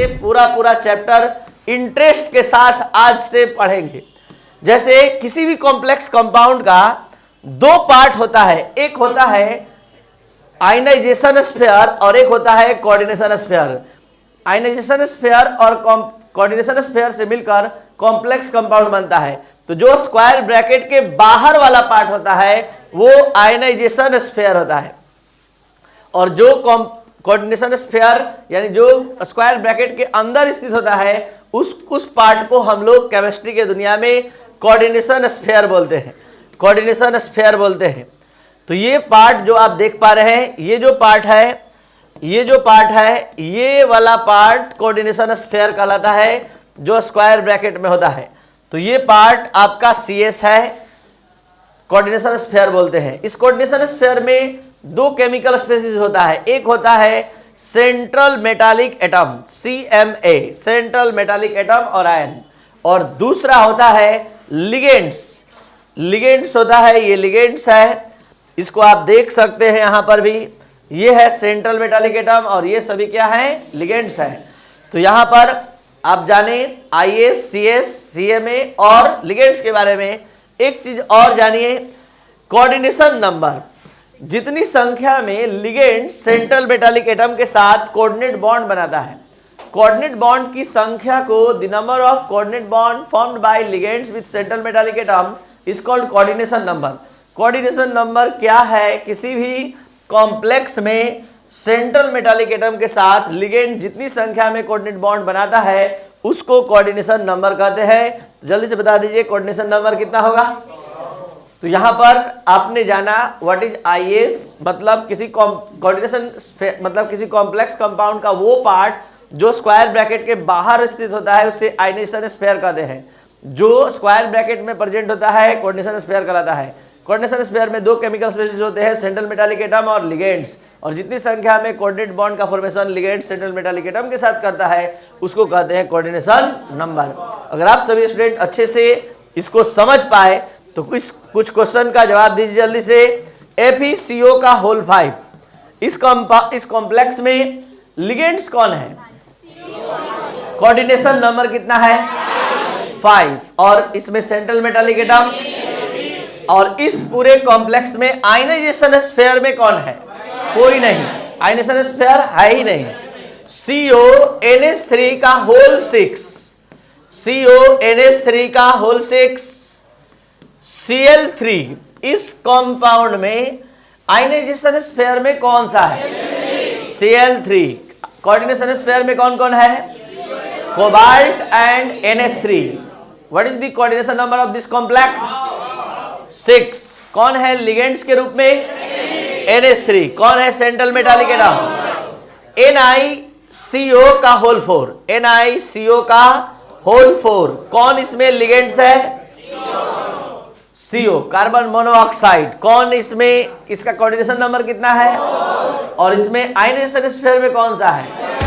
से पूरा chapter interest के साथ आज से पढ़ेंगे। जैसे किसी भी कॉम्प्लेक्स कंपाउंड का दो पार्ट होता है, एक होता है आयनाइजेशन स्फीयर और एक होता है कोऑर्डिनेशन स्फीयर। आयनाइजेशन स्फीयर और कोऑर्डिनेशन स्फीयर से मिलकर कॉम्प्लेक्स कंपाउंड बनता है। तो जो स्क्वायर ब्रैकेट के बाहर वाला पार्ट होता है वो आयनाइजेशन स्फीयर होता है, और जो कोऑर्डिनेशन स्फीयर यानी जो स्क्वायर ब्रैकेट के अंदर स्थित होता है उस पार्ट को हम लोग केमिस्ट्री के दुनिया में कोऑर्डिनेशन स्फीयर बोलते हैं, कोऑर्डिनेशन स्फीयर बोलते हैं। तो ये पार्ट जो आप देख पा रहे हैं, ये जो पार्ट है, ये वाला पार्ट कोऑर्डिनेशन स्फीयर कहलाता है, जो स्क्वायर ब्रैकेट में होता है। तो ये पार्ट आपका CS है, कोऑर्डिनेशन स्फीयर बोलते हैं। इस कोऑर्डिनेशन स्फीयर में दो केमिकल स्पेसीज होता है, एक होता है central metallic atom CMA, central metallic atom और आयन, और दूसरा होता है लिगेंड्स। लिगेंड्स होता है, ये लिगेंड्स है, इसको आप देख सकते हैं यहां पर भी, ये है सेंट्रल मेटालिक एटम और ये सभी क्या है, लिगेंड्स है। तो यहां पर आप जाने IS, CS, CMA और लिगेंड्स के बारे में। एक चीज और जानिए, कोऑर्डिनेशन नंबर, जितनी संख्या में लिगेंड सेंट्रल मेटालिक एटम के साथ कोऑर्डिनेट बॉन्ड बनाता है, कोऑर्डिनेट बॉन्ड की संख्या को the number of coordinate bond formed by ligands with central metallic atom is called coordination number. Coordination number क्या है? किसी भी कॉम्प्लेक्स में सेंट्रल मेटालिक एटम के साथ लिगेंड जितनी संख्या में कोऑर्डिनेट बॉन्ड बनाता है उसको कोऑर्डिनेशन नंबर कहते हैं। तो जल्दी से बता दीजिए कोऑर्डिनेशन नंबर कितना होगा। तो यहां पर आपने जाना व्हाट इज IS, मतलब किसी कोऑर्डिनेशन मतलब किसी कॉम्प्लेक्स कंपाउंड का वो पार्ट जो स्क्वायर ब्रैकेट के बाहर स्थित होता है उसे आयनाइजेशन स्फीयर कहते हैं। जो स्क्वायर ब्रैकेट में प्रेजेंट होता है कोऑर्डिनेशन स्फीयर कहलाता है। कोऑर्डिनेशन स्फीयर में दो केमिकल स्पेसीज होते हैं, सेंट्रल मेटालिक एटम और लिगेंड्स, और जितनी संख्या में कोऑर्डिनेट बॉन्ड का formation ligand central metallic atom के साथ करता है उसको कहते हैं कोऑर्डिनेशन नंबर। अगर आप सभी स्टूडेंट अच्छे से इसको समझ पाए तो कुछ क्वेश्चन का जवाब दीजिए जल्दी से। FeCO का होल 5, इस कॉम्प्लेक्स में लिगेंड्स कौन है? कोऑर्डिनेशन नंबर कितना है? 5, और इसमें सेंट्रल मेटालिक एटम, और इस पूरे कॉम्प्लेक्स में आयनाइजेशन स्फीयर में कौन है? कोई नहीं, आयनाइजेशन स्फीयर है ही नहीं। CONH3 का होल 6, CONH3 का होल 6, Cl3, इस कंपाउंड में आयनाइजेशन स्फीयर में कौन सा है? Cl3। कोऑर्डिनेशन स्फीयर में कौन कौन है? Cobalt and NH3। What is the coordination number of this complex? 6। कौन है लिगेंड्स के रूप में? NH3। कौन है सेंट्रल मेटालिक एटम? NiCO का होल 4, NiCO का होल 4। कौन इसमें लिगेंड्स है? CO, carbon monoxide. कौन इसमें, इसका कोऑर्डिनेशन नंबर कितना है? और इसमें आयनाइजेशन स्फीयर में कौन सा है?